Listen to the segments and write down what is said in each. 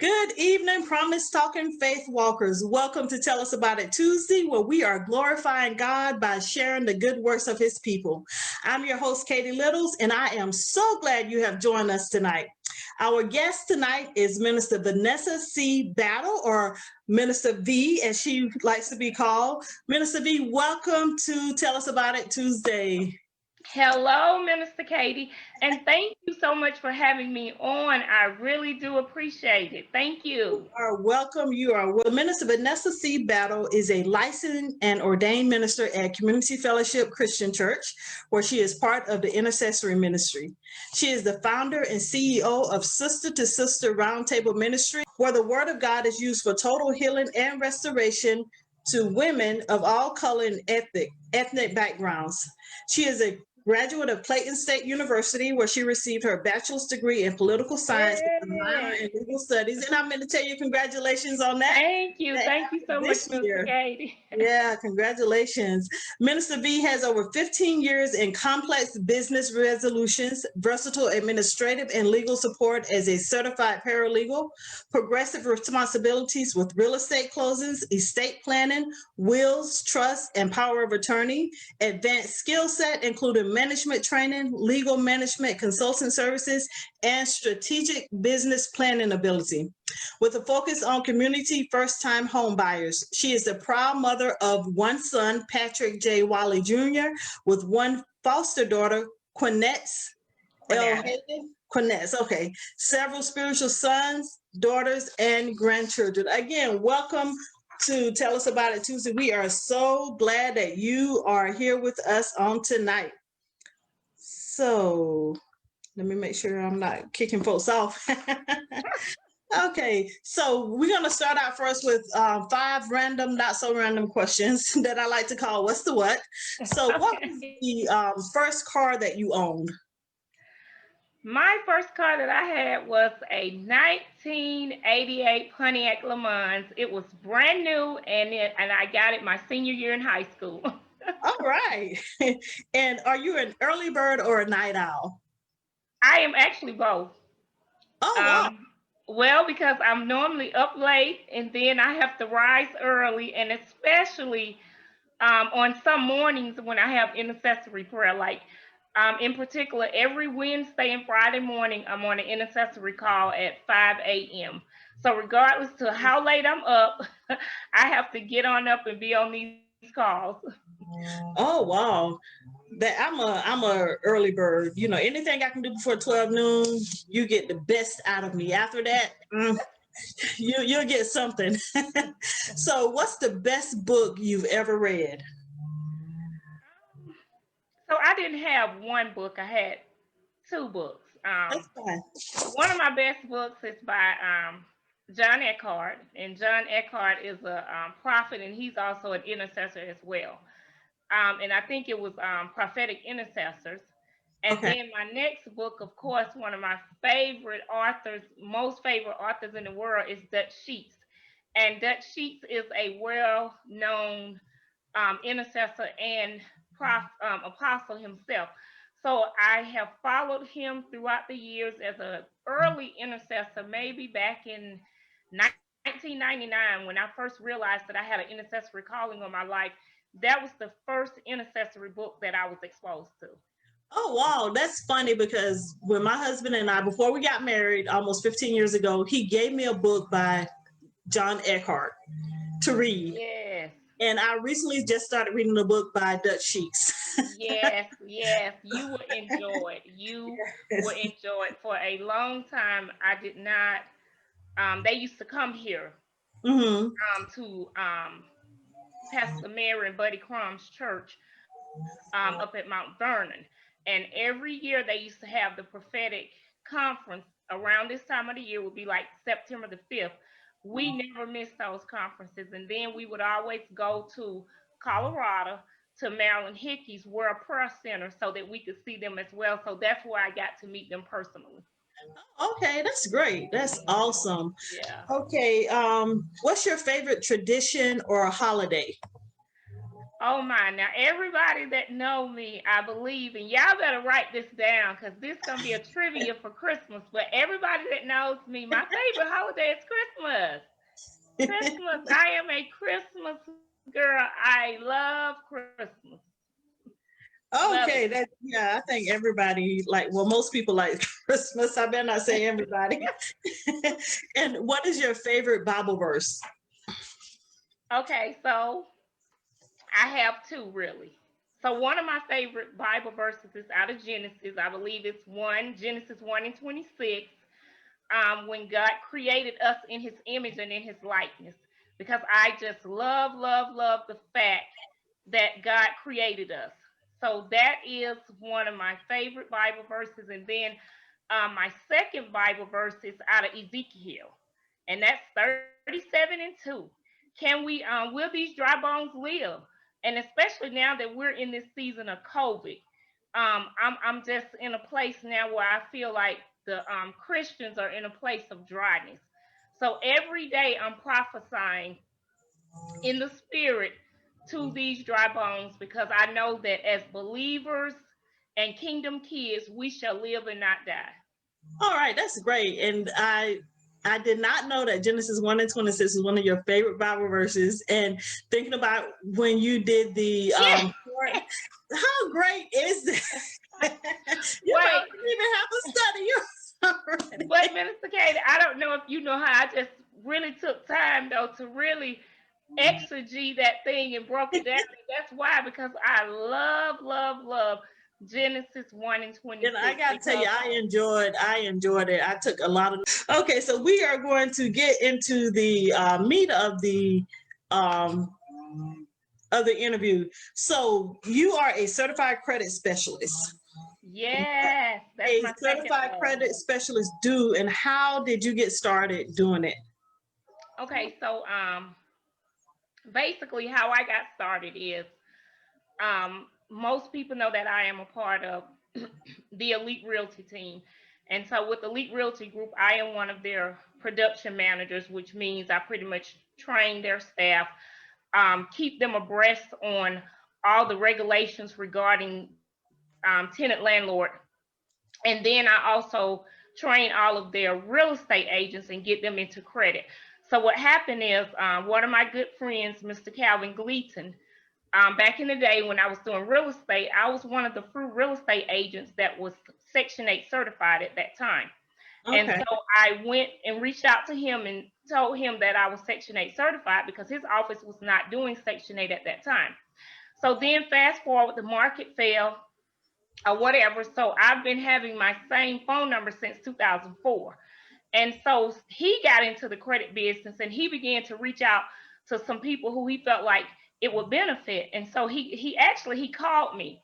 Good evening, Promise Talking Faith Walkers. Welcome to Tell Us About It Tuesday, where we are glorifying God by sharing the good works of his people. I'm your host, Katie Littles, and I am so glad you have joined us tonight. Our guest tonight is Minister Vanessa Battle, or Minister V, as she likes to be called. Minister V, welcome to Tell Us About It Tuesday. Hello, Minister Katie, and thank you so much for having me on. I really do appreciate it. Thank you. You are welcome. You are welcome. Minister Vanessa Battle is a licensed and ordained minister at Community Fellowship Christian Church, where she is part of the intercessory ministry. She is the founder and CEO of Sister to Sister Roundtable Ministry, where the word of God is used for total healing and restoration to women of all color and ethnic backgrounds. She is a graduate of Clayton State University, where she received her bachelor's degree in political science with a minor in legal studies. And I'm going to tell you congratulations on that. Thank you. Thank you so much, Minister Katie. Yeah, congratulations. Minister V has over 15 years in complex business resolutions, versatile administrative and legal support as a certified paralegal, progressive responsibilities with real estate closings, estate planning, wills, trust, and power of attorney, advanced skill set, including management training, legal management consulting services, and strategic business planning ability. With a focus on community first-time home buyers, she is the proud mother of one son, Patrick J. Wiley Jr., with one foster daughter, Quinetz L. Hayden. Quinetz, okay. Several spiritual sons, daughters, and grandchildren. Again, welcome to Tell Us About It Tuesday. We are so glad that you are here with us on tonight. So let me make sure I'm not kicking folks off. Okay, so we're going to start out first with 5 random, not so random questions that I like to call What's the What? So what was the first car that you owned? My first car that I had was a 1988 Pontiac Le Mans. It was brand new, and I got it my senior year in high school. All right. And are you an early bird or a night owl? I am actually both. Oh, wow. Well, because I'm normally up late and then I have to rise early, and especially on some mornings when I have intercessory prayer, like in particular, every Wednesday and Friday morning, I'm on an intercessory call at 5 a.m. So regardless to how late I'm up, I have to get on up and be on these calls. Oh, wow. That I'm a early bird. You know, anything I can do before 12 noon, you get the best out of me. After that, you'll get something. So what's the best book you've ever read? So I didn't have one book. I had 2 books. That's fine. One of my best books is by John Eckhart, and John Eckhart is a prophet, and he's also an intercessor as well. And I think it was Prophetic Intercessors. And then my next book, of course, one of my favorite authors, most favorite authors in the world, is Dutch Sheets. And Dutch Sheets is a well-known intercessor and apostle himself. So I have followed him throughout the years as an early intercessor, maybe back in 1999 when I first realized that I had an intercessory calling on my life. That was the first intercessory book that I was exposed to. Oh, wow. That's funny because when my husband and I, before we got married almost 15 years ago, he gave me a book by John Eckhart to read. Yes. And I recently just started reading a book by Dutch Sheets. Yes. You will enjoy it. You will enjoy it. For a long time, I did not. They used to come here to Pastor Mary and Buddy Crum's church up at Mount Vernon. And every year they used to have the prophetic conference around this time of the year, would be like September the 5th. We never missed those conferences. And then we would always go to Colorado to Marilyn Hickey's World Prayer Center so that we could see them as well. So that's where I got to meet them personally. Okay, that's great. That's awesome. Yeah. Okay, what's your favorite tradition or holiday? Oh my, now everybody that know me, I believe, and y'all better write this down because this is gonna be a trivia for Christmas. But everybody that knows me, my favorite holiday is Christmas. Christmas. I am a Christmas girl. I love Christmas. Love Okay, it. that yeah, I think everybody like well, most people like Christmas. I better not say everybody. And what is your favorite Bible verse? Okay, so I have two really. So one of my favorite Bible verses is out of Genesis. I believe it's Genesis 1:26. When God created us in his image and in his likeness. Because I just love, love, love the fact that God created us. So that is one of my favorite Bible verses. And then my second Bible verse is out of Ezekiel, and that's 37:2. Can we, will these dry bones live? And especially now that we're in this season of COVID, I'm just in a place now where I feel like the Christians are in a place of dryness. So every day I'm prophesying in the spirit to these dry bones because I know that as believers and kingdom kids, we shall live and not die. All right, that's great. And I did not know that Genesis 1:26 is one of your favorite Bible verses. And thinking about when you did the Yeah. how great is that? You Wait, don't even have to study. You already. but Minister Katie, I don't know if you know how I just really took time though to really exegete that thing and broke it down. That's why, because I love, love, love Genesis 1 and And I 26 gotta tell you, because I enjoyed it. I took a lot of. Okay, so we are going to get into the meat um, of the interview. So you are a certified credit specialist. yes, that's A my second certified love. credit specialist do, and how did you get started doing it? Okay, so basically how I got started is most people know that I am a part of the Elite Realty team. And so with Elite Realty Group, I am one of their production managers, which means I pretty much train their staff, keep them abreast on all the regulations regarding tenant landlord. And then I also train all of their real estate agents and get them into credit. So what happened is one of my good friends, Mr. Calvin Gleaton, back in the day when I was doing real estate, I was one of the few real estate agents that was Section 8 certified at that time. And Okay. so I went and reached out to him and told him that I was Section 8 certified because his office was not doing Section 8 at that time. So then fast forward, the market fell or whatever. So I've been having my same phone number since 2004. And so he got into the credit business and he began to reach out to some people who he felt like it would benefit. And so he called me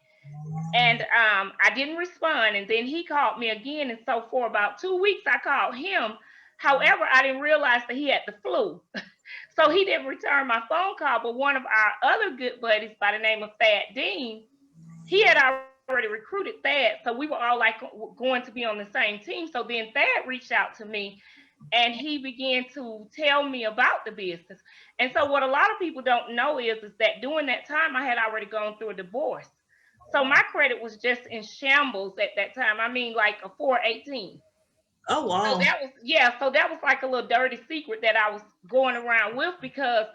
and I didn't respond. And then he called me again. And so for about 2 weeks, I called him. However, I didn't realize that he had the flu. So he didn't return my phone call. But one of our other good buddies by the name of Thad Dean, he had already recruited Thad. So we were all like going to be on the same team. So then Thad reached out to me and he began to tell me about the business. And so what a lot of people don't know is that during that time I had already gone through a divorce. So my credit was just in shambles at that time. I mean, like a 418. Oh So wow. that was, yeah, so that was like a little dirty secret that I was going around with because,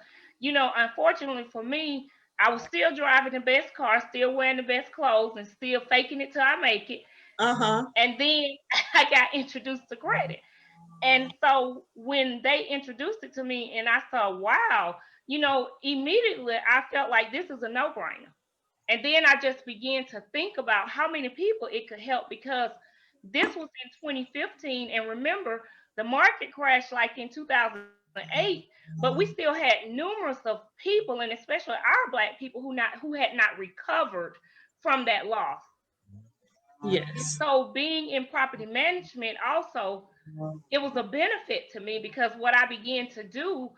unfortunately for me, I was still driving the best car, still wearing the best clothes, and still faking it till I make it. Uh-huh. And then I got introduced to credit. And so when they introduced it to me and I saw, wow, immediately I felt like this is a no-brainer. And then I just began to think about how many people it could help because this was in 2015. And remember, the market crashed like in 2008, but we still had numerous of people, and especially our Black people who had not recovered from that loss. And Yes. so being in property management also, it was a benefit to me because what I began to do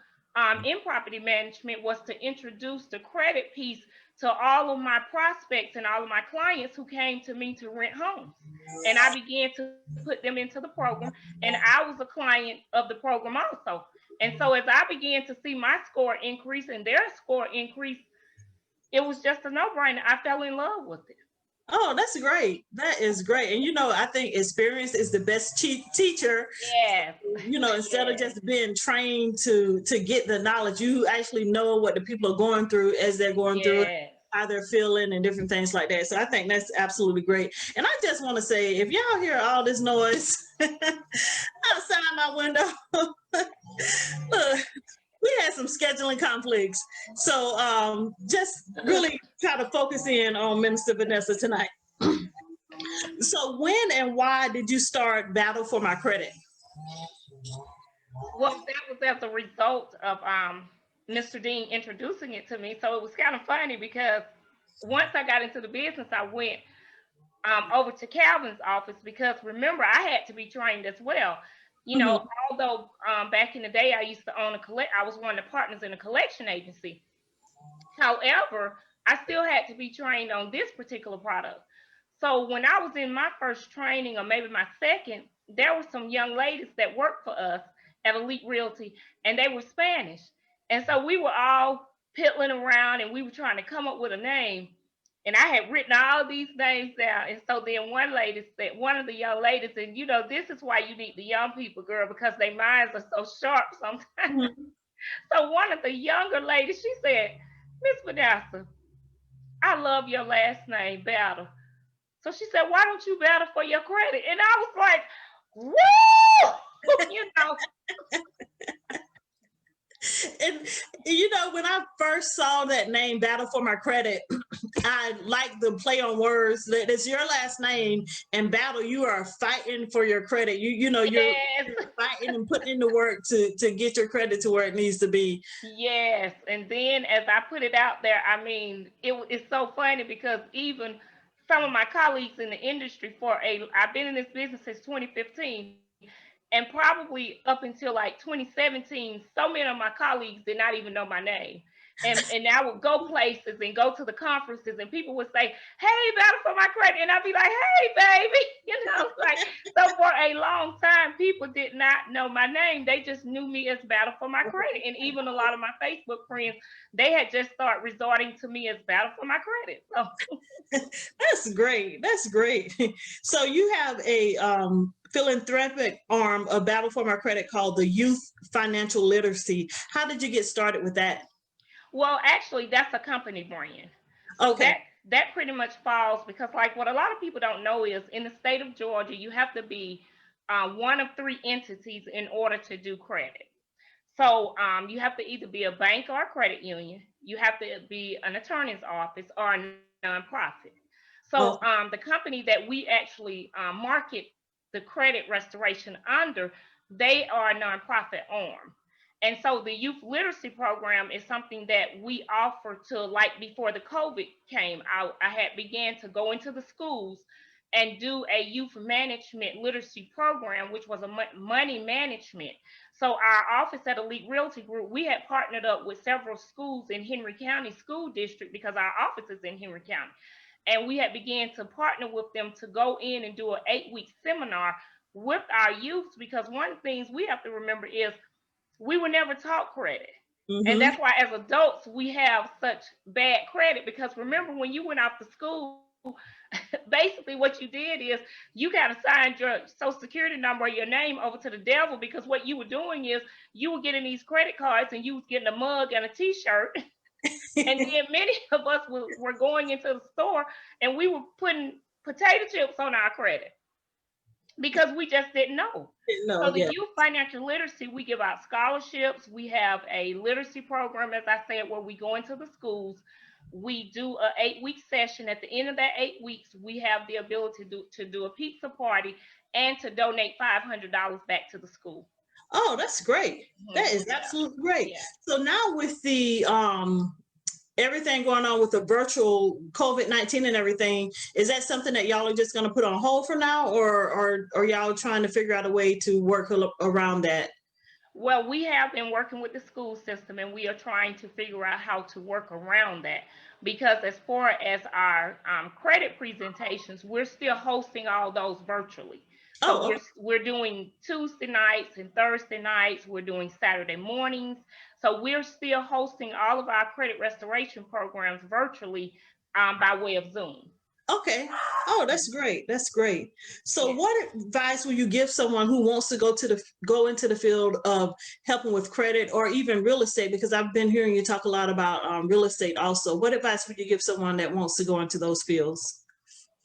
in property management was to introduce the credit piece to all of my prospects and all of my clients who came to me to rent homes. And I began to put them into the program, and I was a client of the program also. And so as I began to see my score increase and their score increase, it was just a no-brainer. I fell in love with it. Oh, that's great. That is great. And I think experience is the best teacher. Yes. Instead of just being trained to get the knowledge, you actually know what the people are going through as they're going through it, how they're feeling and different things like that. So I think that's absolutely great. And I just want to say, if y'all hear all this noise outside my window, look, we had some scheduling conflicts. So just really try to focus in on Minister Vanessa tonight. So when and why did you start Battle for My Credit? Well, that was as a result of Mr. Dean introducing it to me. So it was kind of funny because once I got into the business, I went over to Calvin's office because remember, I had to be trained as well. Although back in the day I used to own I was one of the partners in a collection agency. However, I still had to be trained on this particular product. So when I was in my first training, or maybe my second, there were some young ladies that worked for us at Elite Realty, and they were Spanish. And so we were all piddling around, and we were trying to come up with a name. And I had written all these names down. And so then one of the young ladies said, this is why you need the young people, girl, because their minds are so sharp sometimes. Mm-hmm. So one of the younger ladies, she said, Miss Vanessa, I love your last name, Battle. So she said, why don't you battle for your credit? And I was like, woo! And when I first saw that name, Battle for My Credit, I like the play on words. That it's your last name, and Battle, you are fighting for your credit. You're fighting and putting in the work to get your credit to where it needs to be. Yes, and then as I put it out there, I mean, it's so funny because even some of my colleagues in the industry I've been in this business since 2015. And probably up until like 2017, so many of my colleagues did not even know my name. And I would go places and go to the conferences, and people would say, hey, Battle for My Credit. And I'd be like, hey, baby. So for a long time, people did not know my name. They just knew me as Battle for My Credit. And even a lot of my Facebook friends, they had just started resorting to me as Battle for My Credit. So That's great. That's great. So you have a philanthropic arm of Battle for My Credit called the Youth Financial Literacy. How did you get started with that? Well, actually, that's a company brand. So okay. That pretty much falls because, like, what a lot of people don't know is in the state of Georgia, you have to be one of 3 entities in order to do credit. So you have to either be a bank or a credit union. You have to be an attorney's office or a nonprofit. So the company that we actually market the credit restoration under, they are a nonprofit arm. And so the youth literacy program is something that we offer to, like before the COVID came out, I had began to go into the schools and do a youth management literacy program, which was a money management. So our office at Elite Realty Group, we had partnered up with several schools in Henry County School District because our office is in Henry County. And we had began to partner with them to go in and do an 8-week seminar with our youth, because one of the things we have to remember is we were never taught credit. Mm-hmm. And that's why as adults, we have such bad credit, because remember when you went off to school, basically what you did is you got assigned your social security number or your name over to the devil, because what you were doing is you were getting these credit cards and you was getting a mug and a t-shirt. And then many of us were going into the store and we were putting potato chips on our credit because we just didn't know. So the youth financial literacy, we give out scholarships. We have a literacy program, as I said, where we go into the schools. We do an 8-week session. At the end of that 8 weeks, we have the ability to do a pizza party and to donate $500 back to the school. Oh, that's great. That is absolutely great. Yeah. So now with the everything going on with the virtual COVID-19 and everything, is that something that y'all are just going to put on hold for now, or are y'all trying to figure out a way to work around that? Well, we have been working with the school system, and we are trying to figure out how to work around that, because as far as our credit presentations, we're still hosting all those virtually. So Oh, we're doing Tuesday nights and Thursday nights. We're doing Saturday mornings. So we're still hosting all of our credit restoration programs virtually by way of Zoom. okay. Oh, that's great. That's great. So, Yeah. what advice will you give someone who wants to go into the field of helping with credit or even real estate? Because I've been hearing you talk a lot about real estate also. What advice would you give someone that wants to go into those fields?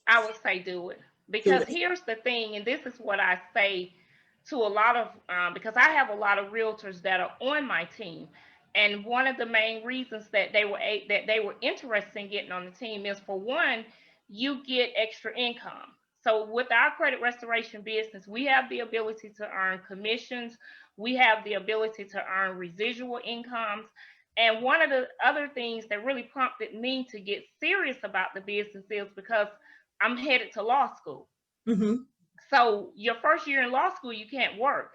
I would say do it. Do Because it. here's the thing, and this is what I say to a lot of, because I have a lot of realtors that are on my team. And one of the main reasons that they were interested in getting on the team is, for one, you get extra income. So with our credit restoration business, we have the ability to earn commissions. We have the ability to earn residual incomes. And one of the other things that really prompted me to get serious about the business is because I'm headed to law school. Mm-hmm. So your first year in law school, you can't work.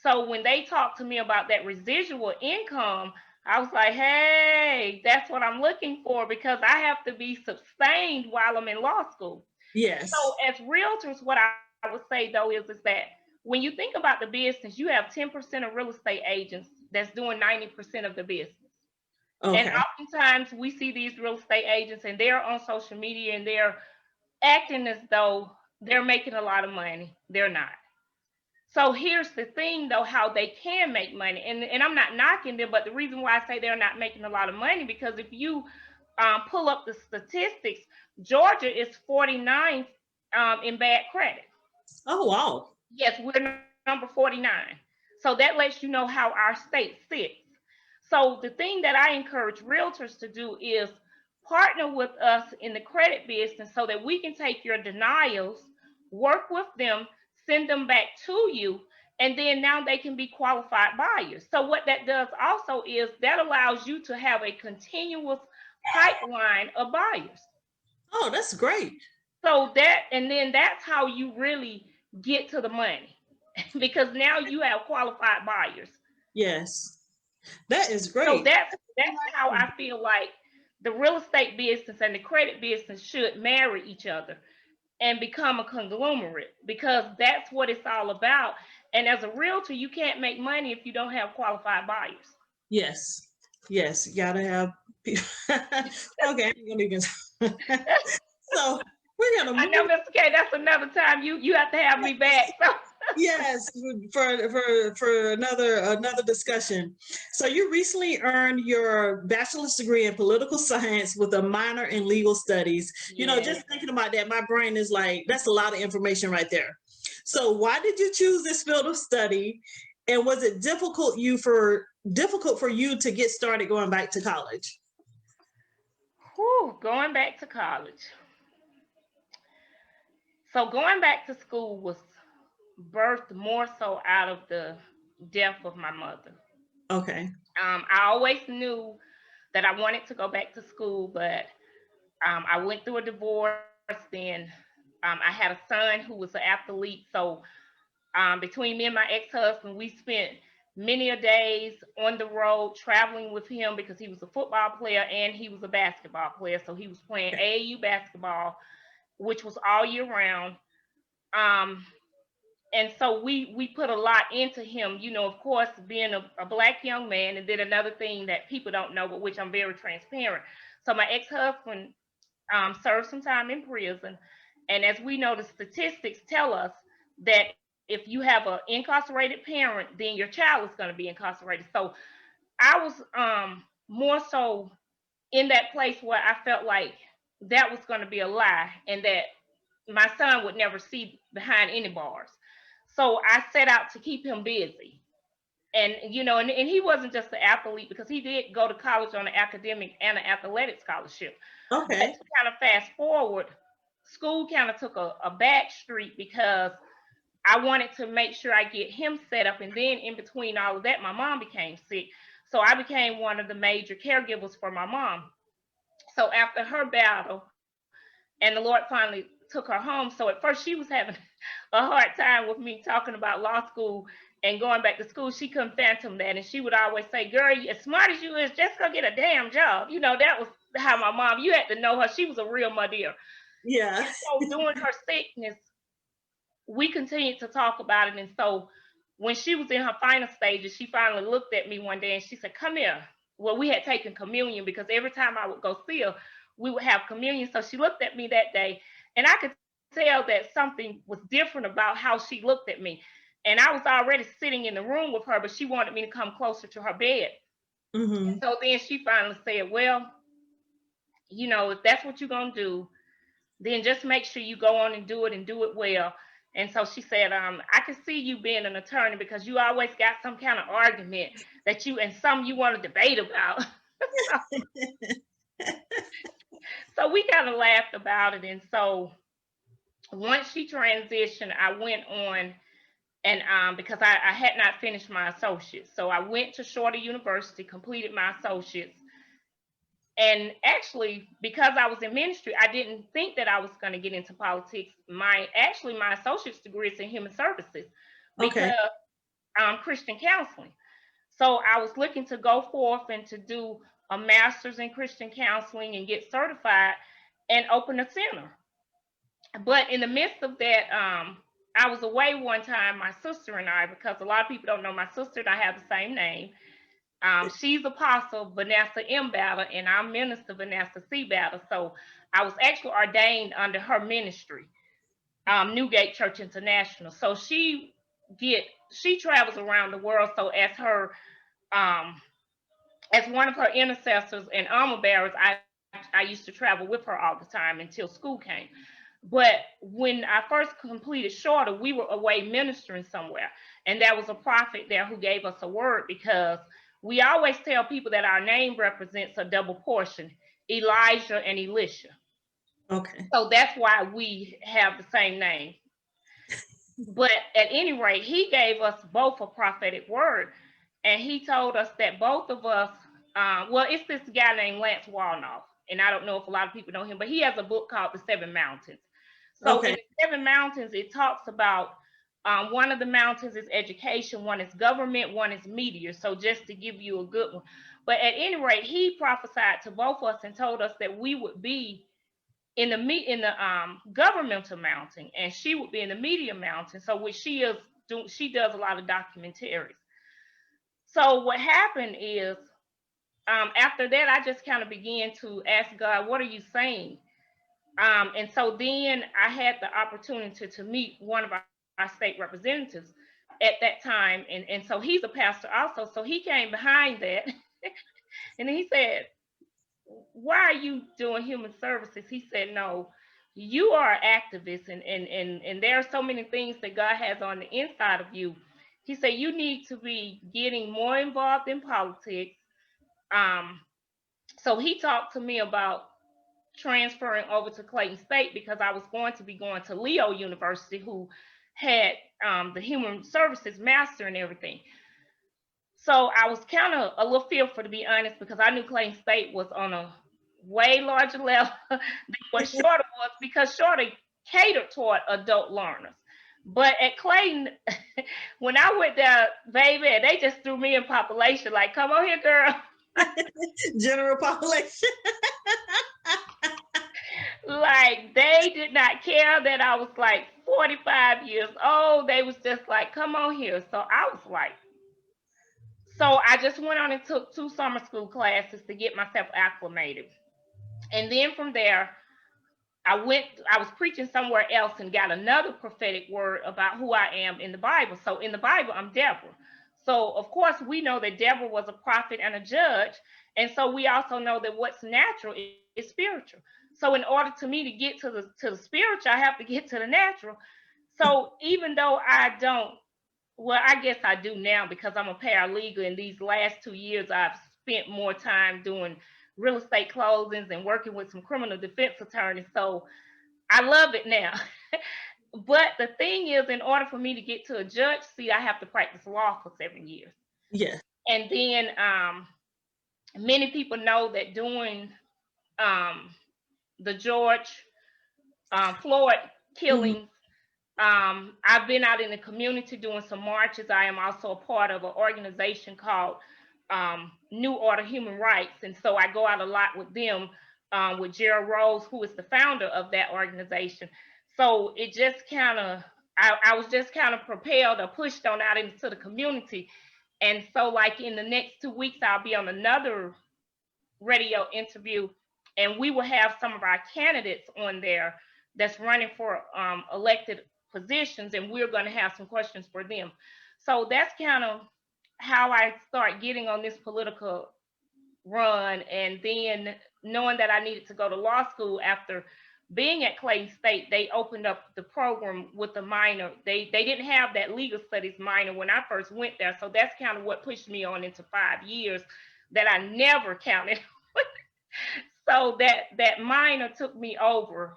So when they talked to me about that residual income, I was like, hey, that's what I'm looking for, because I have to be sustained while I'm in law school. Yes. So as realtors, what I would say though is that when you think about the business, you have 10% of real estate agents that's doing 90% of the business. And Okay. oftentimes we see these real estate agents and they're on social media and they're acting as though they're making a lot of money. They're not. So here's the thing though, how they can make money. And I'm not knocking them, but the reason why I say they're not making a lot of money, because if you pull up the statistics, Georgia is 49th in bad credit. Oh, wow. Yes, we're number 49. So that lets you know how our state sits. So the thing that I encourage realtors to do is partner with us in the credit business so that we can take your denials, work with them, send them back to you, and then now they can be qualified buyers. So what that does also is that allows you to have a continuous pipeline of buyers. Oh, that's great. So that, and then that's how you really get to the money because now you have qualified buyers. Yes. That is So great. that's how I feel like the real estate business and the credit business should marry each other and become a conglomerate, because that's what it's all about. And as a realtor, you can't make money if you don't have qualified buyers. Yes. Yes. You gotta have people. Okay. I'm gonna even. So we're gonna I know, move. Mr. K, that's another time you have to have me back. So Yes, for another discussion. So you recently earned your bachelor's degree in political science with a minor in legal studies. You know, yeah. just thinking about that, my brain is like, that's a lot of information right there. So why did you choose this field of study? And was it difficult for you to get started going back to college? Whew, going back to college. So going back to school was birthed more so out of the death of my mother. Okay. I always knew that I wanted to go back to school, but I went through a divorce. Then I had a son who was an athlete. So between me and my ex-husband, we spent many a days on the road traveling with him because he was a football player and he was a basketball player. So he was playing Okay. AAU basketball, which was all year round. Um, and so we put a lot into him, you know, of course, being a black young man. And then another thing that people don't know, but which I'm very transparent. So my ex-husband served some time in prison. And as we know, the statistics tell us that if you have an incarcerated parent, then your child is going to be incarcerated. So I was more so in that place where I felt like that was going to be a lie and that my son would never see behind any bars. So I set out to keep him busy. And you know, and he wasn't just an athlete, because he did go to college on an academic and an athletic scholarship. But Okay. to kind of fast forward, school kind of took a back street because I wanted to make sure I get him set up. And then in between all of that, my mom became sick. So I became one of the major caregivers for my mom. So after her battle, and the Lord finally took her home. So at first she was having a hard time with me talking about law school and going back to school. She couldn't fathom that. And she would always say, girl, as smart as you is, just go get a damn job. You know, that was how my mom, you had to know her. She was a real mother. Yeah. And so during her sickness, we continued to talk about it. And so when she was in her final stages, she finally looked at me one day and she said, "Come here." Well, we had taken communion because every time I would go see her, we would have communion. So she looked at me that day, and I could tell that something was different about how she looked at me. And I was already sitting in the room with her, but she wanted me to come closer to her bed. Mm-hmm. So then she finally said, "Well, you know, if that's what you're going to do, then just make sure you go on and do it well." And so she said, "I can see you being an attorney because you always got some kind of argument that you and some you want to debate about." So we kind of laughed about it. And so once she transitioned, I went on and because I had not finished my associates. So I went to Shorter University, completed my associates. And actually, because I was in ministry, I didn't think that I was going to get into politics. My associate's degree is in human services because Okay. Christian counseling. So I was looking to go forth and to do a master's in Christian counseling and get certified and open a center. But in the midst of that, I was away one time, my sister and I, because a lot of people don't know my sister and I have the same name. She's Apostle Vanessa M. Battle, and I'm Minister Vanessa C. Battle. So I was actually ordained under her ministry, Newgate Church International. So she travels around the world. So as one of her intercessors and armor bearers, I used to travel with her all the time until school came. But when I first completed Shorter, we were away ministering somewhere, and there was a prophet there who gave us a word, because we always tell people that our name represents a double portion, Elijah and Elisha. Okay. So that's why we have the same name. But at any rate, he gave us both a prophetic word, and he told us that both of us, well, it's this guy named Lance Walnoff, and I don't know if a lot of people know him, but he has a book called The Seven Mountains. So Okay. in the Seven Mountains, it talks about one of the mountains is education, one is government, one is media. So just to give you a good one. But at any rate, he prophesied to both of us and told us that we would be in the governmental mountain, and she would be in the media mountain. So what she does a lot of documentaries. So what happened is, after that, I just kind of began to ask God, "What are you saying?" And so then I had the opportunity to meet one of our state representatives at that time. And so he's a pastor also. So he came behind that and he said, "Why are you doing human services?" He said, "No, you are an activist, and there are so many things that God has on the inside of you." He said, "You need to be getting more involved in politics." Um, so he talked to me about transferring over to Clayton State because I was going to be going to Leo University, who had the human services master and everything. So I was kind of a little fearful, to be honest, because I knew Clayton State was on a way larger level than what Shorter was, because Shorter catered toward adult learners. But at Clayton, when I went there, baby, they just threw me in population, like, "Come on here, girl." General population. Like, they did not care that I was like 45 years old. They was just like, "Come on here." So I was like, so I just went on and took 2 summer school classes to get myself acclimated. And then from there, I was preaching somewhere else and got another prophetic word about who I am in the Bible. So in the Bible, I'm Deborah. So of course, we know that Deborah was a prophet and a judge. And so we also know that what's natural is spiritual. So in order to me to get to the spiritual, I have to get to the natural. So even though I don't, well, I guess I do now because I'm a paralegal. In these last 2 years, I've spent more time doing real estate closings and working with some criminal defense attorneys. So I love it now. But the thing is, in order for me to get to a judge seat, I have to practice law for 7 years. Yeah. And then many people know that during the George Floyd killings, I've been out in the community doing some marches. I am also a part of an organization called New Order Human Rights. And so I go out a lot with them, with Gerald Rose, who is the founder of that organization. So it just kind of I was just kind of propelled or pushed on out into the community. And so like in the next 2 weeks, I'll be on another radio interview, and we will have some of our candidates on there that's running for elected positions, and we're going to have some questions for them. So that's kind of how I start getting on this political run. And then knowing that I needed to go to law school after being at Clayton State, they opened up the program with a minor. They didn't have that legal studies minor when I first went there. So that's kind of what pushed me on into 5 years that I never counted. So that minor took me over.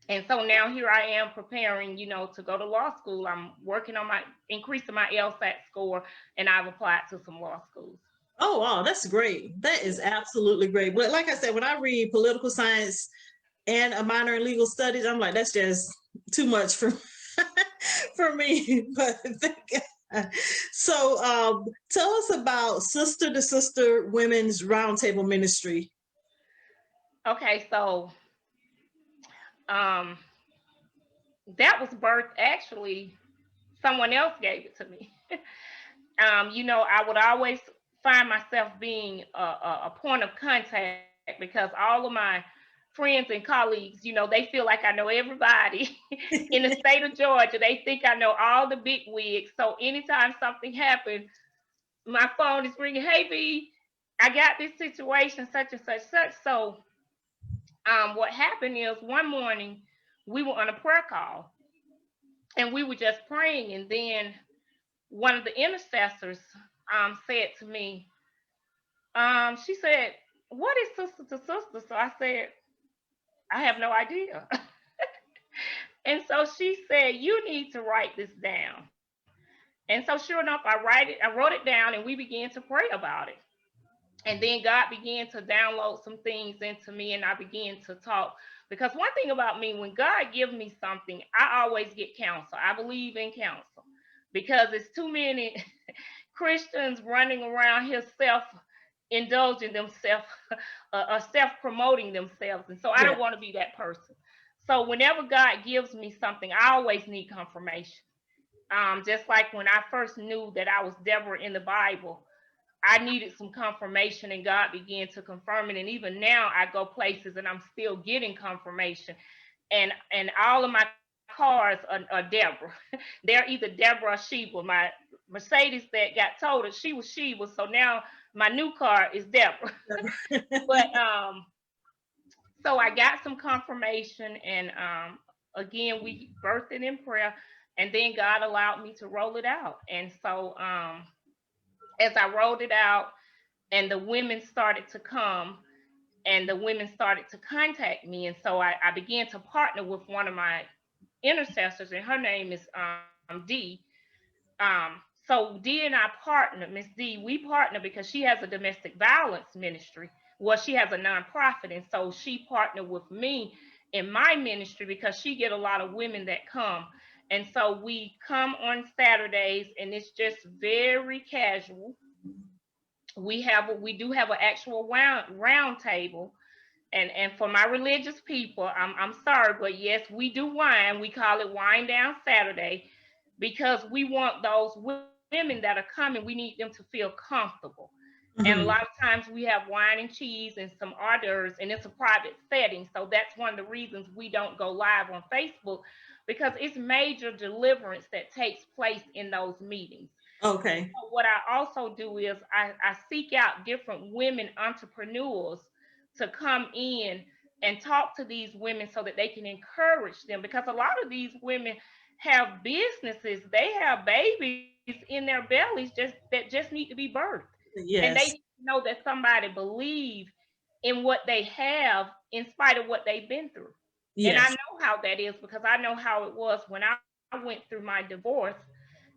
And so now here I am preparing, to go to law school. I'm working on increasing my LSAT score, and I've applied to some law schools. Oh, wow, that's great. That is absolutely great. But like I said, when I read political science and a minor in legal studies, I'm like, that's just too much for for me. But so tell us about Sister to Sister Women's Roundtable Ministry. Okay, so that was birthed, actually, someone else gave it to me. I would always find myself being a point of contact because all of my friends and colleagues, they feel like I know everybody in the state of Georgia. They think I know all the big wigs. So anytime something happened, my phone is ringing. Hey, B, I got this situation, such and such, such. So what happened is one morning we were on a prayer call and we were just praying. And then one of the intercessors said to me, she said, what is sister to sister? So I said, I have no idea. And so she said, you need to write this down. And so sure enough, I wrote it down, and we began to pray about it. And then God began to download some things into me, and I began to talk. Because one thing about me, when God gives me something, I always get counsel. I believe in counsel because it's too many Christians running around here self-indulging themselves, self-promoting themselves. And so I don't want to be that person. So whenever God gives me something, I always need confirmation. Just like when I first knew that I was Deborah in the Bible, I needed some confirmation, and God began to confirm it. And even now I go places and I'm still getting confirmation. And all of my cars are Deborah. They're either Deborah or Sheba. My Mercedes that got totaled, she was Sheba. So now my new car is Deborah. But so I got some confirmation, and again, we birthed it in prayer, and then God allowed me to roll it out. And so as I rolled it out, and the women started to come, and the women started to contact me, and so I began to partner with one of my intercessors, and her name is Dee. So Dee and I partnered, Miss Dee, we partner because she has a domestic violence ministry. Well, she has a nonprofit, and so she partnered with me in my ministry because she get a lot of women that come. And so we come on Saturdays, and it's just very casual. We do have an actual round table. And for my religious people, I'm sorry, but yes, we do wine. We call it Wine Down Saturday because we want those women that are coming, we need them to feel comfortable. Mm-hmm. And a lot of times we have wine and cheese and some hors d'oeuvres, and it's a private setting. So that's one of the reasons we don't go live on Facebook, because it's major deliverance that takes place in those meetings. Okay. So what I also do is I seek out different women entrepreneurs to come in and talk to these women so that they can encourage them, because a lot of these women have businesses, they have babies in their bellies that just need to be birthed. Yes. And they know that somebody believes in what they have in spite of what they've been through. Yes. And I know how that is because I know how it was when I went through my divorce.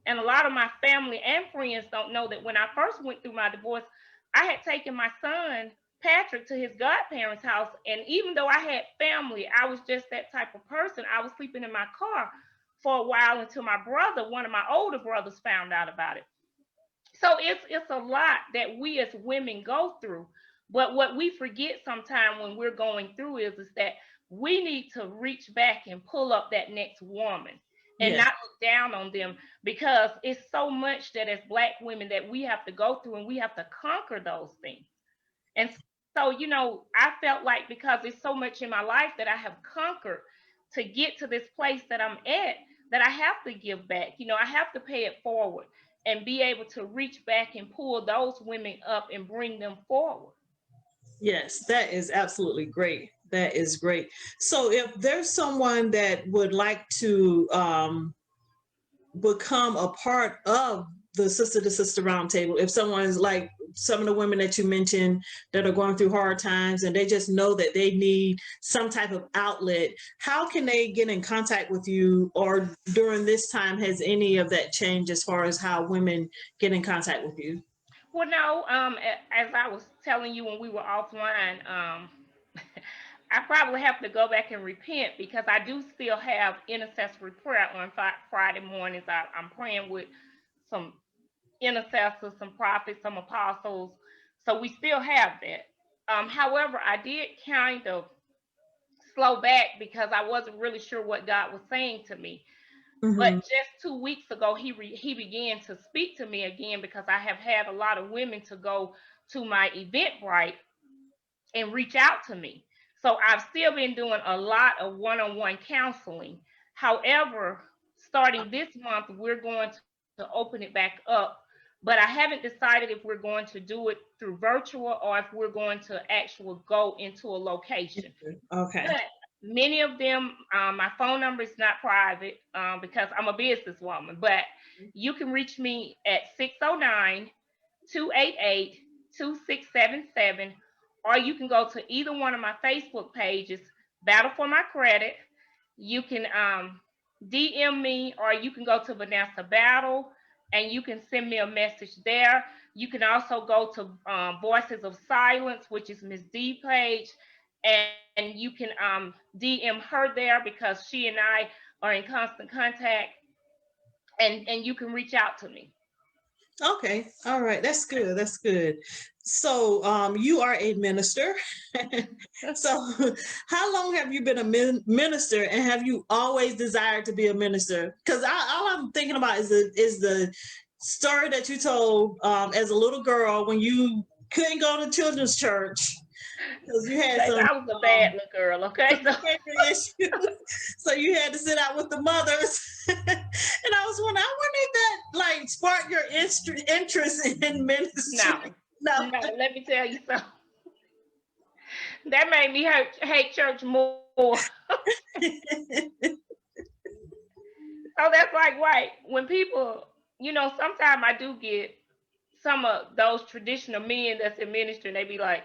And a lot of my family and friends don't know that when I first went through my divorce, I had taken my son Patrick to his godparents' house, and even though I had family, I was just that type of person. I was sleeping in my car for a while until my brother, one of my older brothers, found out about it. So it's a lot that we as women go through. But what we forget sometimes when we're going through is that we need to reach back and pull up that next woman. and not look down on them, because it's so much that as Black women that we have to go through, and we have to conquer those things. And so, you know, I felt like because there's so much in my life that I have conquered to get to this place that I'm at, that I have to give back. You know, I have to pay it forward and be able to reach back and pull those women up and bring them forward. Yes, that is absolutely great. That is great. So if there's someone that would like to become a part of the Sister to Sister Roundtable, if someone is like some of the women that you mentioned that are going through hard times and they just know that they need some type of outlet, how can they get in contact with you? Or during this time, has any of that changed as far as how women get in contact with you? Well, no, as I was telling you when we were offline, I probably have to go back and repent, because I do still have intercessory prayer on Friday mornings. I'm praying with some intercessors, some prophets, some apostles. So we still have that. However, I did kind of slow back because I wasn't really sure what God was saying to me. But just 2 weeks ago, he began to speak to me again, because I have had a lot of women to go to my Eventbrite and reach out to me. So I've still been doing a lot of one-on-one counseling. However, starting this month, we're going to open it back up. But I haven't decided if we're going to do it through virtual or if we're going to actually go into a location. Okay. But many of them, my phone number is not private, because I'm a businesswoman, but you can reach me at 609-288-2677, or you can go to either one of my Facebook pages, Battle for My Credit. You can DM me, or you can go to Vanessa Battle and you can send me a message there. You can also go to Voices of Silence, which is Miss D page, and you can DM her there, because she and I are in constant contact, and you can reach out to me. Okay. All right. That's good. That's good. So you are a minister. So how long have you been a minister, and have you always desired to be a minister? Because all I'm thinking about is the story that you told as a little girl when you couldn't go to children's church because you had some I was a bad little girl, okay? issues. So you had to sit out with the mothers. And I was wondering, I wonder if that like sparked your interest in ministry. No, let me tell you something. That made me hate church more. So that's like, right, when people, you know, sometimes I do get some of those traditional men that's in ministry, and they be like,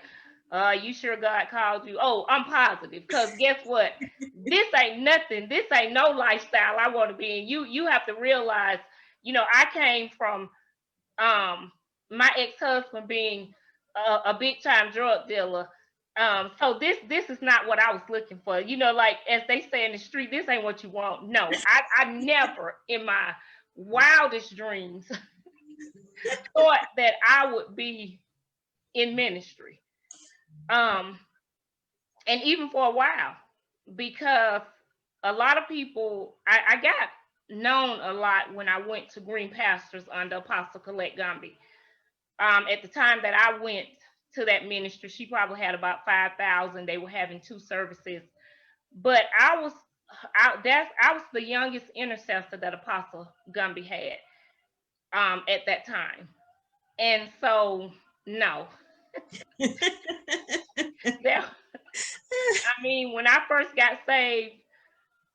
you sure God called you? Oh, I'm positive, because guess what? This ain't nothing. This ain't no lifestyle I want to be in. You have to realize, you know, I came from my ex-husband being a big time drug dealer. So this is not what I was looking for. You know, like as they say in the street, this ain't what you want. No, I never in my wildest dreams thought that I would be in ministry. And even for a while, because a lot of people, I got known a lot when I went to Green Pastures under Apostle Colette Gumby. At the time that I went to that ministry, she probably had about 5,000. They were having 2 services, but I was the youngest intercessor that Apostle Gumby had at that time, and so no. I mean, when I first got saved,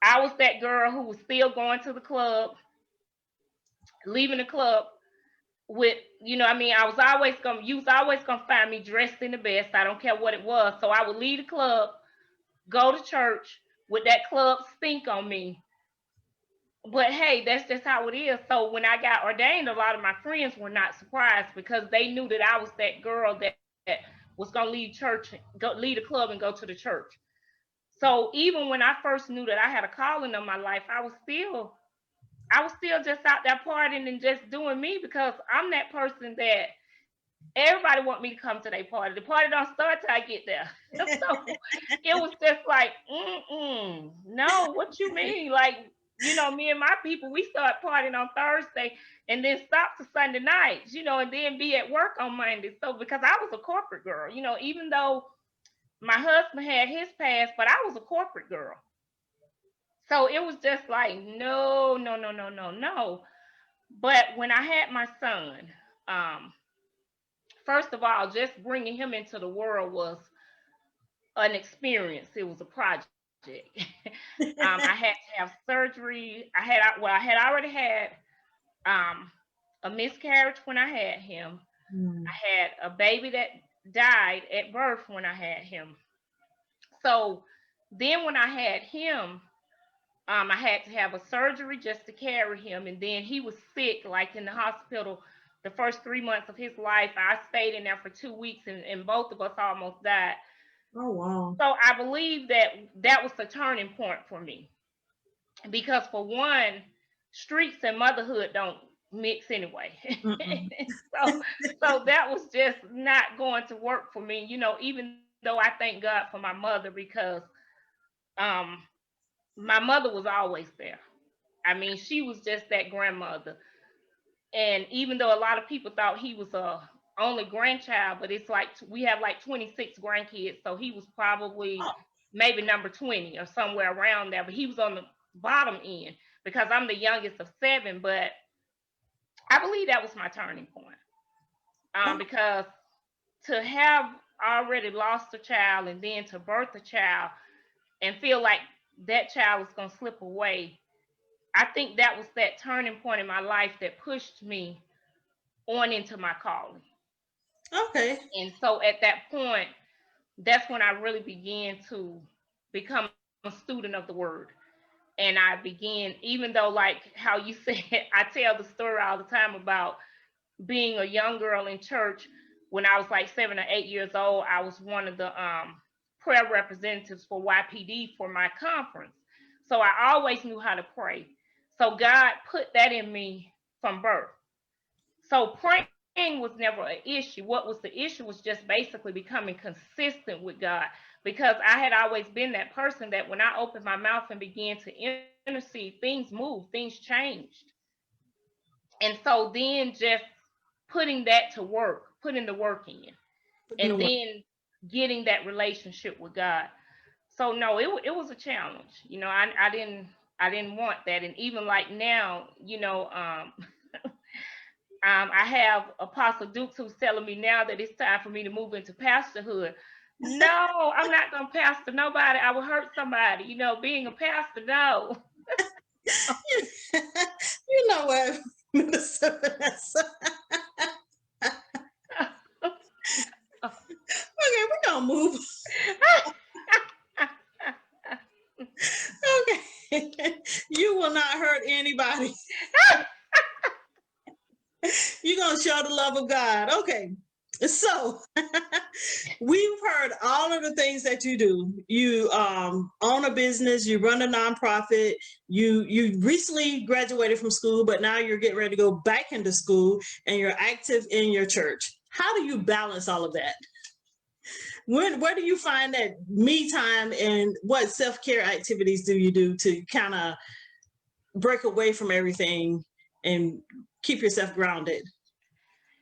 I was that girl who was still going to the club, leaving the club with, you know, I mean, you was always gonna find me dressed in the best. I don't care what it was. So I would leave the club, go to church with that club stink on me. But hey, that's just how it is. So when I got ordained, a lot of my friends were not surprised, because they knew that I was that girl that was gonna leave the club and go to the church. So even when I first knew that I had a calling on my life, I was still just out there partying and just doing me, because I'm that person that everybody want me to come to their party. The party don't start till I get there. So it was just like, no, what you mean? Like, you know, me and my people, we start partying on Thursday and then stop to Sunday nights, you know, and then be at work on Monday. So because I was a corporate girl, you know, even though my husband had his past, but I was a corporate girl. So it was just like, no, no, no, no, no, no. But when I had my son, um, first of all, just bringing him into the world was an experience. It was a project. I had to have surgery. I had already had um, a miscarriage when I had him. I had a baby that died at birth when I had him. So then when I had him, I had to have a surgery just to carry him, and then he was sick, like in the hospital. The first 3 months of his life, I stayed in there for 2 weeks, and both of us almost died. Oh, wow. So I believe that was the turning point for me, because for one, streets and motherhood don't mix anyway. so that was just not going to work for me, you know, even though I thank God for my mother, because um my mother was always there. I mean, she was just that grandmother. And even though a lot of people thought he was a only grandchild, but it's like we have like 26 grandkids, so he was probably maybe number 20 or somewhere around there, but he was on the bottom end because I'm the youngest of 7. But I believe that was my turning point, because to have already lost a child and then to birth a child and feel like that child was going to slip away, I think that was that turning point in my life that pushed me on into my calling. Okay. And so at that point, that's when I really began to become a student of the word. And I began, even though, like how you said, I tell the story all the time about being a young girl in church. When I was like 7 or 8 years old, I was one of the prayer representatives for YPD for my conference. So I always knew how to pray. So God put that in me from birth. So praying was never an issue. What was the issue was just basically becoming consistent with God, because I had always been that person that when I opened my mouth and began to intercede, things moved, things changed. And so then just putting that to work, putting the work in, and then getting that relationship with God. So no, it was a challenge. You know, I didn't want that. And even like now, you know, I have Apostle Dukes who's telling me now that it's time for me to move into pastorhood. No, I'm not gonna pastor nobody. I will hurt somebody. You know, being a pastor, no. You know what, Minister Vanessa? Okay, we're gonna move. Okay. You will not hurt anybody. You're gonna show the love of God. Okay. So we've heard all of the things that you do. You own a business, you run a nonprofit, you recently graduated from school, but now you're getting ready to go back into school, and you're active in your church. How do you balance all of that? Where do you find that me time, and what self-care activities do you do to kind of break away from everything and keep yourself grounded?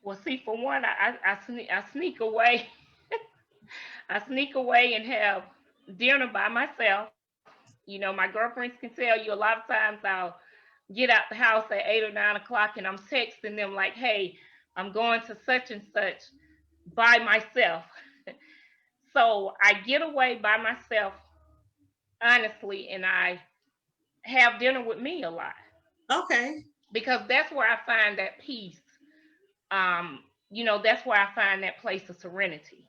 Well, see, for one, I sneak away. I sneak away and have dinner by myself. You know, my girlfriends can tell you a lot of times I'll get out the house at 8 or 9 o'clock and I'm texting them like, hey, I'm going to such and such by myself. So I get away by myself, honestly, and I have dinner with me a lot. Okay. Because that's where I find that peace. You know, that's where I find that place of serenity.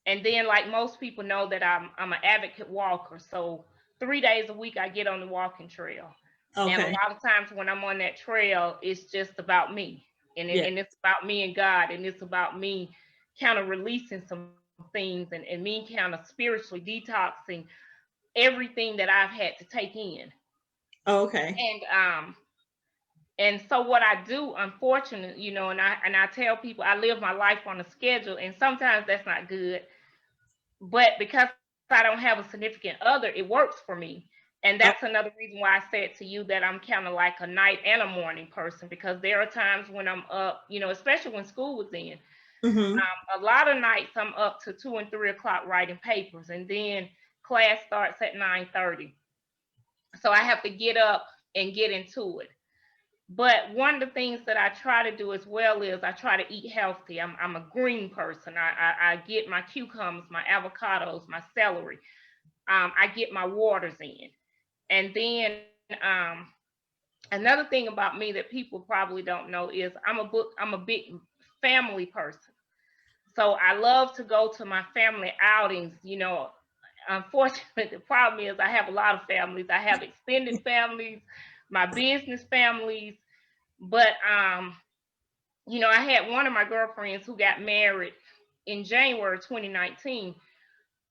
And then, like most people know that I'm an advocate walker. So 3 days a week I get on the walking trail. Okay. And a lot of times when I'm on that trail, it's just about me. And it's about me and God. And it's about me kind of releasing some things, and me kind of spiritually detoxing everything that I've had to take in. Okay. And so what I do, unfortunately, you know, and I tell people I live my life on a schedule, and sometimes that's not good. But because I don't have a significant other, it works for me. And that's another reason why I said to you that I'm kind of like a night and a morning person, because there are times when I'm up, you know, especially when school was in. A lot of nights I'm up to 2 and 3 o'clock writing papers, and then class starts at 9:30. So I have to get up and get into it. But one of the things that I try to do as well is I try to eat healthy. I'm a green person. I get my cucumbers, my avocados, my celery. I get my waters in. And then another thing about me that people probably don't know is I'm a big family person. So I love to go to my family outings. You know, unfortunately, the problem is I have a lot of families. I have extended families, my business families, but you know, I had one of my girlfriends who got married in January 2019.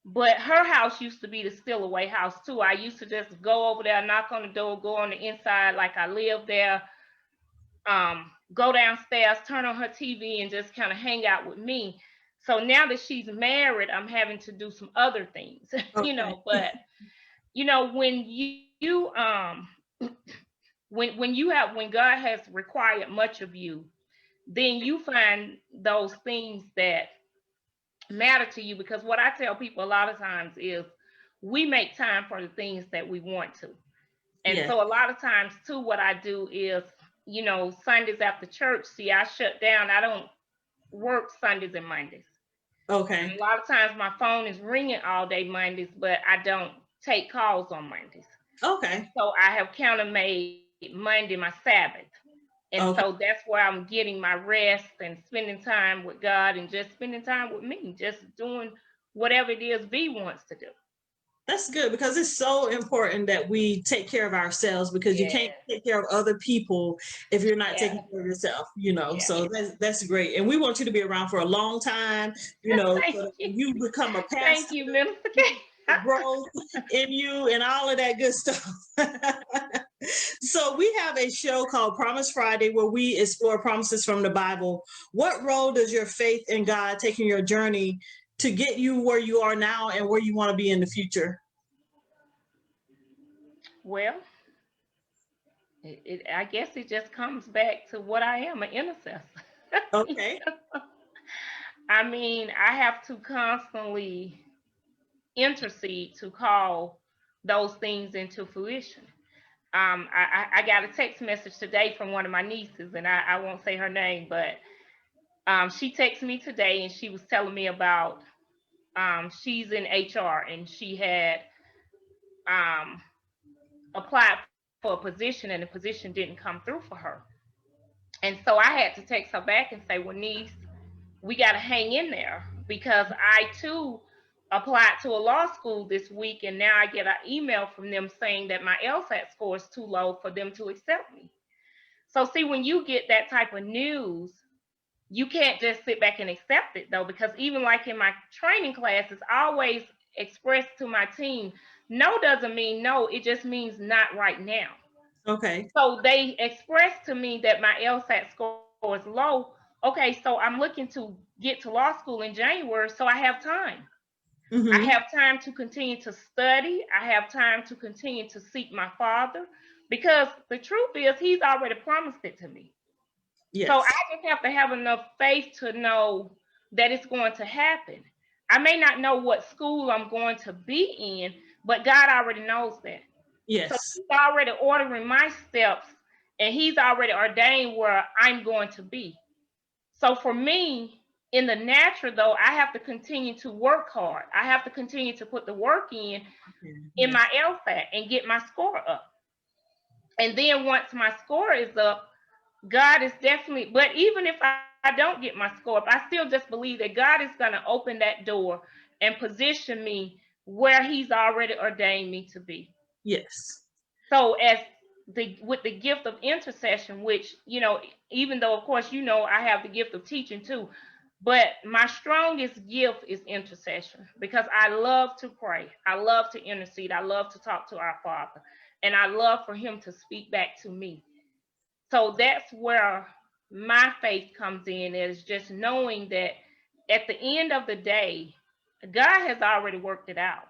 But her house used to be the still away house too. I used to just go over there, knock on the door, go on the inside like I lived there, go downstairs, turn on her TV, and just kind of hang out with me. So now that she's married, I'm having to do some other things, you know. But you know, when you when God has required much of you, then you find those things that matter to you. Because what I tell people a lot of times is we make time for the things that we want to. And so a lot of times too, what I do is, you know, Sundays after church, see, I shut down. I don't work Sundays and Mondays. And a lot of times my phone is ringing all day Mondays, but I don't take calls on Mondays. And so I have kind of made Monday my Sabbath. And so that's where I'm getting my rest and spending time with God and just spending time with me, just doing whatever it is V wants to do. That's good, because it's so important that we take care of ourselves, because you can't take care of other people if you're not taking care of yourself, you know. So that's great. And we want you to be around for a long time, you know, so that you become a pastor. Thank you, Minister. Growth in you and all of that good stuff. So we have a show called Promise Friday where we explore promises from the Bible. What role does your faith in God take in your journey to get you where you are now and where you want to be in the future? Well, I guess it just comes back to what I am, an intercessor. Okay. I mean, I have to constantly intercede to call those things into fruition. I got a text message today from one of my nieces, and I won't say her name, but she texted me today, and she was telling me about she's in HR, and she had applied for a position, and the position didn't come through for her. And so I had to text her back and say, well, niece, we got to hang in there, because I too applied to a law school this week, and now I get an email from them saying that my LSAT score is too low for them to accept me. So see, when you get that type of news, you can't just sit back and accept it though, because even like in my training classes, I always express to my team, no doesn't mean no, it just means not right now. Okay. So they expressed to me that my LSAT score is low. Okay, so I'm looking to get to law school in January, so I have time. I have time to continue to study. I have time to continue to seek my Father, because the truth is he's already promised it to me. Yes. So I just have to have enough faith to know that it's going to happen. I may not know what school I'm going to be in, but God already knows that. Yes. So he's already ordering my steps, and he's already ordained where I'm going to be. So for me, in the natural though, I have to continue to work hard. I have to continue to put the work in my LSAT and get my score up. And then once my score is up, God is definitely, but even if I don't get my score up, I still just believe that God is going to open that door and position me where he's already ordained me to be. Yes. So with the gift of intercession, which, you know, even though of course, you know, I have the gift of teaching too, but my strongest gift is intercession, because I love to pray. I love to intercede. I love to talk to our Father, and I love for him to speak back to me. So that's where my faith comes in, is just knowing that at the end of the day, God has already worked it out.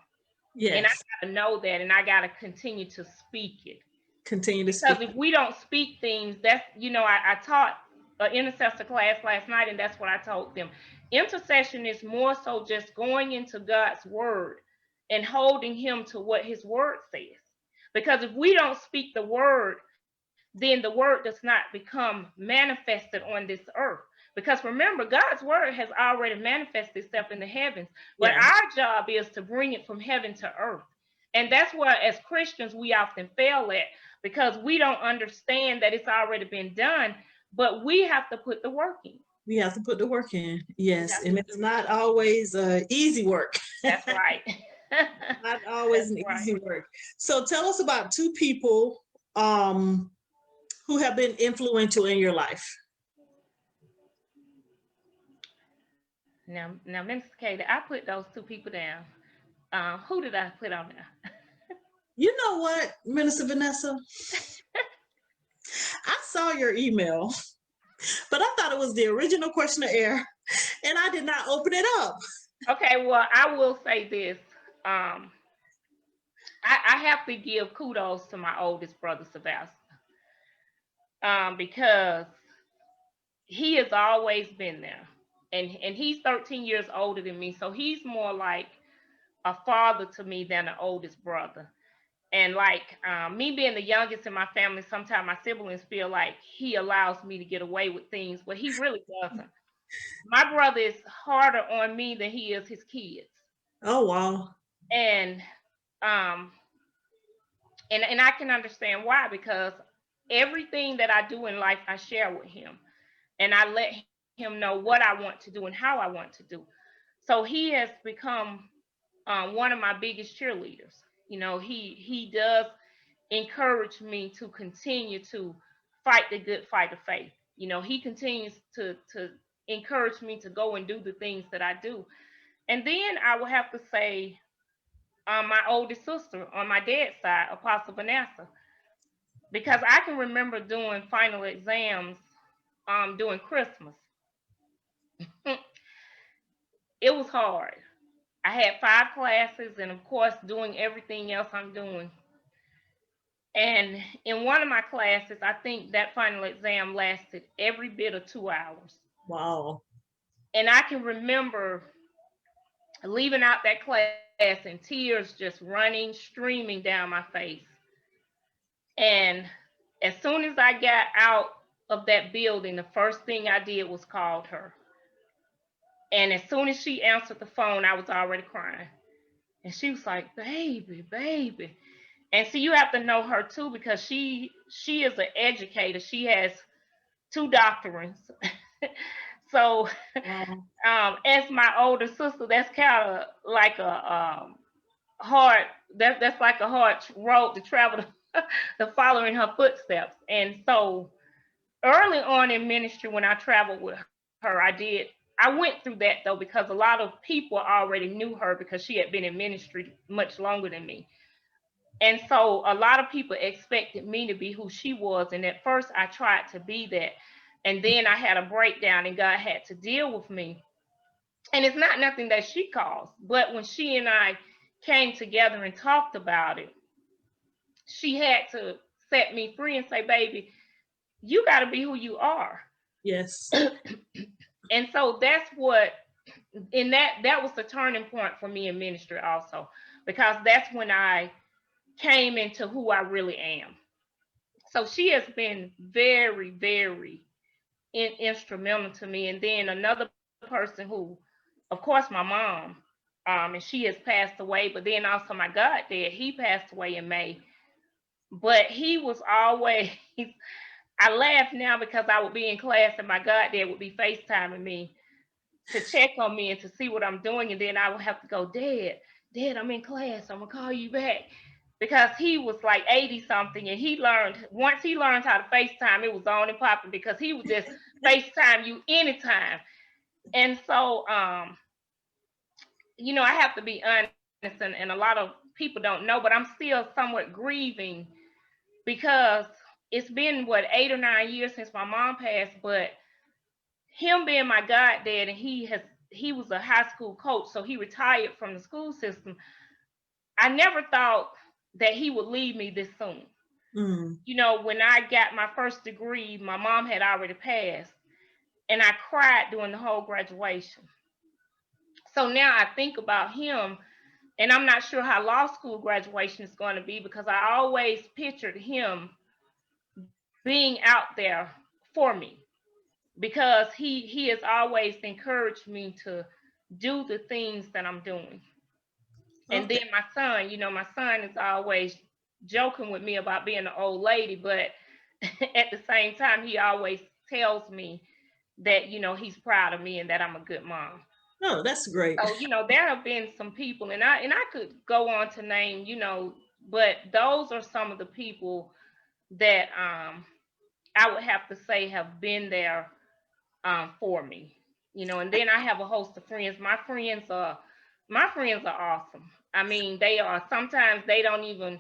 And I Yes. got to know that, and I got to continue to speak it. Continue to Because speak. if we don't speak things, that's, I taught an intercessor class last night, and that's what I told them. Intercession is more so just going into God's word and holding him to what his word says. Because if we don't speak the word, then the word does not become manifested on this earth. Because remember, God's word has already manifested itself in the heavens, but Yeah. our job is to bring it from heaven to earth. And that's where, as Christians, we often fail at, because we don't understand that it's already been done, but we have to put the work in. We have to put the work in. Yes. And it's not always easy work. That's right. Not always an easy work. So tell us about two people who have been influential in your life. Now, Minister Katie, I put those two people down. Who did I put on there? You know what, Minister Vanessa? I saw your email, but I thought it was the original questionnaire, and I did not open it up. Okay, well, I will say this. I have to give kudos to my oldest brother, Sebastian, because he has always been there. And he's 13 years older than me, so he's more like a father to me than an oldest brother. And like me being the youngest in my family, sometimes my siblings feel like he allows me to get away with things, but he really doesn't. My brother is harder on me than he is his kids. Oh, wow. And and I can understand why, because everything that I do in life, I share with him, and I let him know what I want to do and how I want to do. So he has become one of my biggest cheerleaders. He does encourage me to continue to fight the good fight of faith. He continues to encourage me to go and do the things that I do. And then I would have to say my oldest sister on my dad's side, Apostle Vanessa, because I can remember doing final exams during Christmas. It was hard. I had 5 classes, and of course doing everything else I'm doing. And in one of my classes, I think that final exam lasted every bit of 2 hours. Wow. And I can remember leaving out that class and tears just running, streaming down my face. And as soon as I got out of that building, the first thing I did was called her. And as soon as she answered the phone, I was already crying. And she was like, baby, baby. And so you have to know her too, because she is an educator. She has 2 doctorates. So as my older sister, that's kind of like a hard, that's like a hard road to travel to follow in her footsteps. And so early on in ministry, when I traveled with her, I went through that though, because a lot of people already knew her because she had been in ministry much longer than me. And so a lot of people expected me to be who she was. And at first I tried to be that. And then I had a breakdown and God had to deal with me. And it's not nothing that she caused, but when she and I came together and talked about it, she had to set me free and say, baby, you got to be who you are. Yes. And so that's what, and that was the turning point for me in ministry also, because that's when I came into who I really am. So she has been very, very instrumental to me. And then another person who, of course, my mom, and she has passed away, but then also my goddad, he passed away in May. But he was always, I laugh now because I would be in class and my goddad would be FaceTiming me to check on me and to see what I'm doing. And then I would have to go, Dad, I'm in class. I'm going to call you back. Because he was like 80 something, and once he learned how to FaceTime, it was on and popping, because he would just FaceTime you anytime. And so, I have to be honest, and a lot of people don't know, but I'm still somewhat grieving, because it's been 8 or 9 years since my mom passed, but him being my goddad, and he was a high school coach, so he retired from the school system. I never thought that he would leave me this soon. You know, when I got my first degree, my mom had already passed, and I cried during the whole graduation. So now I think about him, and I'm not sure how law school graduation is going to be, because I always pictured him being out there for me, because he has always encouraged me to do the things that I'm doing. And then my son, you know, my son is always joking with me about being an old lady, but at the same time, he always tells me that, you know, he's proud of me and that I'm a good mom. Oh, that's great. So, you know, there have been some people, and I could go on to name, you know, but those are some of the people that I would have to say have been there for me, you know. And then I have a host of friends. My friends are awesome. I mean, they are. Sometimes they don't even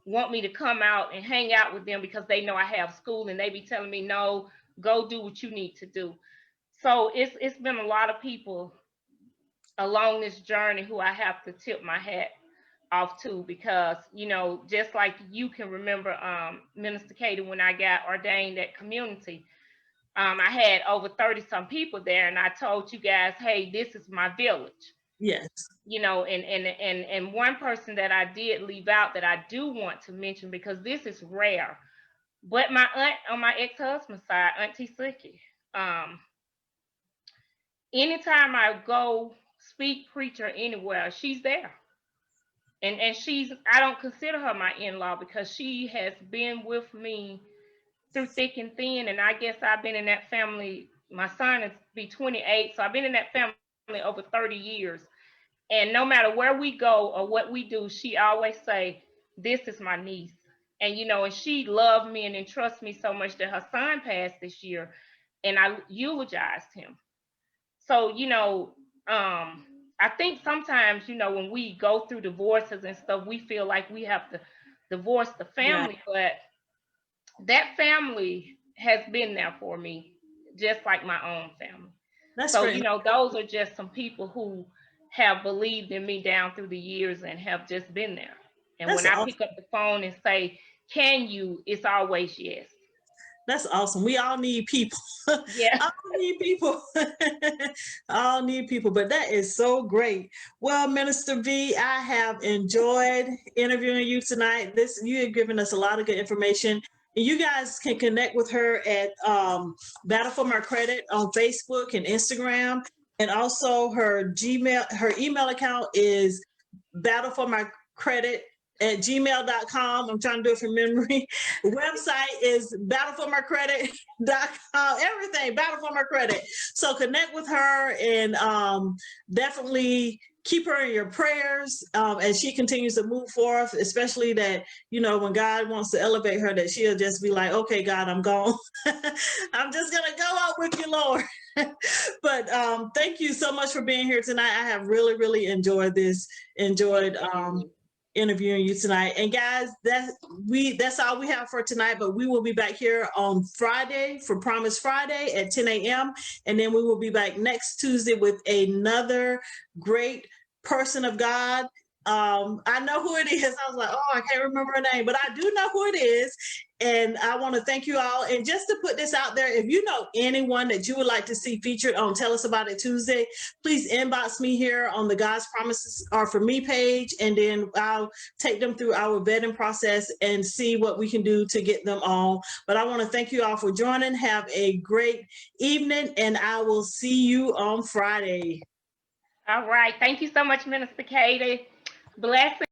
want me to come out and hang out with them because they know I have school, and they be telling me, no, go do what you need to do. So it's been a lot of people along this journey who I have to tip my hat off to, because, you know, just like you can remember, Minister Katie, when I got ordained at Community, I had over 30 some people there, and I told you guys, hey, this is my village. Yes. You know, and one person that I did leave out that I do want to mention, because this is rare, but my aunt on my ex-husband's side, Auntie Sookie, anytime I go speak, preach, or anywhere, she's there. And she's, I don't consider her my in-law, because she has been with me through thick and thin. And I guess I've been in that family, my son is be 28, so I've been in that family over 30 years. And no matter where we go or what we do, she always say, this is my niece. And, you know, and she loved me and entrusts me so much that her son passed this year, and I eulogized him. So, you know, I think sometimes, you know, when we go through divorces and stuff, we feel like we have to divorce the family, but that family has been there for me, just like my own family. So, you know, those are just some people who have believed in me down through the years and have just been there. And when I pick up the phone and say, can you, it's always yes. That's awesome. We all need people. Yeah. all need people. all need people. But that is so great. Well, Minister V, I have enjoyed interviewing you tonight. You have given us a lot of good information. And you guys can connect with her at Battle for My Credit on Facebook and Instagram. And also her email account is battleformycredit@gmail.com. I'm trying to do it from memory. Website is battleformycredit.com. Everything, Battle for My Credit. So connect with her, and definitely keep her in your prayers as she continues to move forth, especially that, you know, when God wants to elevate her, that she'll just be like, okay, God, I'm gone. I'm just going to go out with you, Lord. But thank you so much for being here tonight. I have really, really enjoyed this, interviewing you tonight. And guys, that's all we have for tonight, but we will be back here on Friday for Promise Friday at 10 a.m. And then we will be back next Tuesday with another great person of God. I know who it is. I was like, oh, I can't remember her name, but I do know who it is. And I want to thank you all. And just to put this out there, if you know anyone that you would like to see featured on Tell Us About It Tuesday, please inbox me here on the God's Promises Are For Me page, and then I'll take them through our vetting process and see what we can do to get them on. But I want to thank you all for joining. Have a great evening, and I will see you on Friday. All right. Thank you so much, Minister Katie. Blessings.